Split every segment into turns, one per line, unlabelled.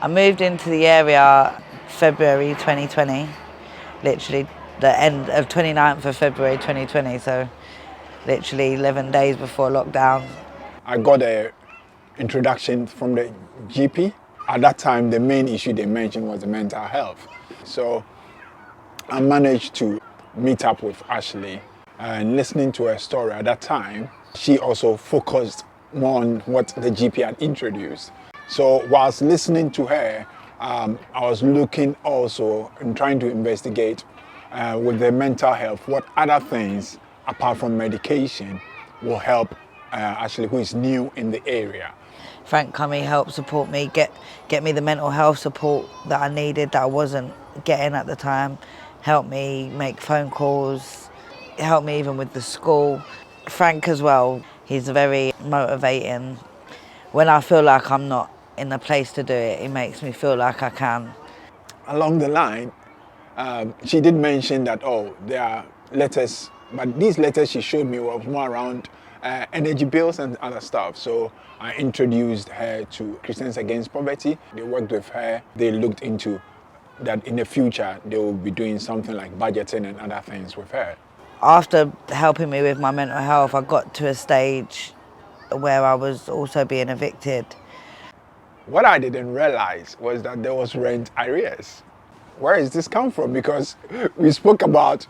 I moved into the area February 2020, literally the end of 29th of February 2020, so literally 11 days before lockdown.
I got a introduction from the GP. At that time, the main issue they mentioned was the mental health. So I managed to meet up with Ashlee, and listening to her story at that time, she also focused more on what the GP had introduced. So whilst listening to her, I was looking also and trying to investigate with the mental health, what other things apart from medication will help Ashlee, who is new in the area.
Frank Cummy helped support me, get me the mental health support that I needed, that I wasn't getting at the time. Helped me make phone calls, helped me even with the school. Frank as well, he's very motivating. When I feel like I'm not in the place to do it, it makes me feel like I can.
Along the line, she did mention that, there are letters, but these letters she showed me were more around energy bills and other stuff. So I introduced her to Christians Against Poverty. They worked with her. They looked into that in the future they will be doing something like budgeting and other things with her.
After helping me with my mental health, I got to a stage where I was also being evicted.
What I didn't realize was that there was rent arrears. Where does this come from? Because we spoke about,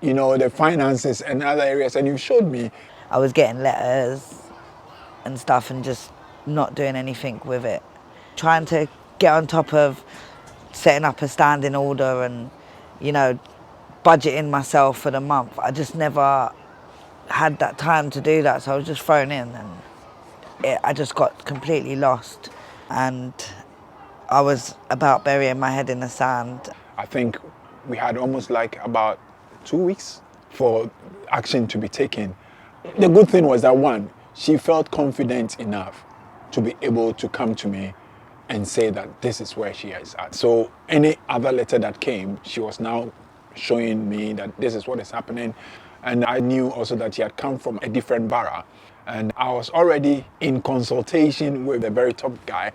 the finances and other areas, and you showed me.
I was getting letters and stuff and just not doing anything with it. Trying to get on top of setting up a standing order and, budgeting myself for the month. I just never had that time to do that, so I was just thrown in and I just got completely lost. And I was about burying my head in the sand.
I think we had almost like about 2 weeks for action to be taken. The good thing was that, one, she felt confident enough to be able to come to me and say that this is where she is at. So any other letter that came, she was now showing me that this is what is happening. And I knew also that she had come from a different borough. And I was already in consultation with a very top guy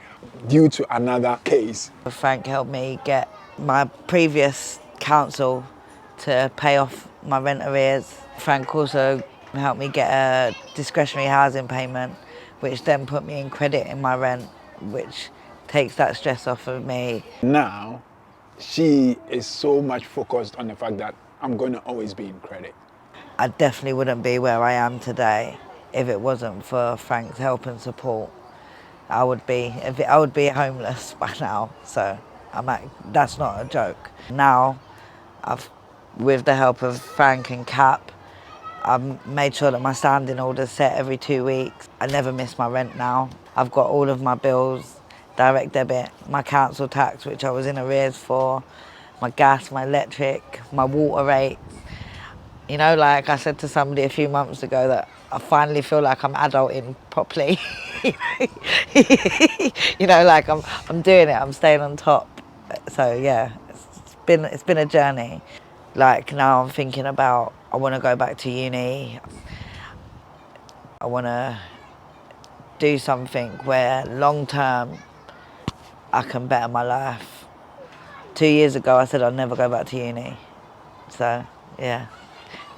due to another case.
Frank helped me get my previous council to pay off my rent arrears. Frank also helped me get a discretionary housing payment, which then put me in credit in my rent, which takes that stress off of me.
Now, she is so much focused on the fact that I'm going to always be in credit.
I definitely wouldn't be where I am today if it wasn't for Frank's help and support. I would be homeless by now, so that's not a joke. Now, with the help of Frank and Cap, I've made sure that my standing order's set every 2 weeks. I never miss my rent now. I've got all of my bills, direct debit, my council tax, which I was in arrears for, my gas, my electric, my water rates. Like I said to somebody a few months ago, that I finally feel like I'm adulting properly. Like I'm doing it, I'm staying on top. So yeah, it's been a journey. Like now I'm thinking about, I want to go back to uni. I want to do something where long term I can better my life. 2 years ago I said I'd never go back to uni. So yeah,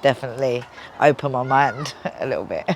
definitely open my mind a little bit.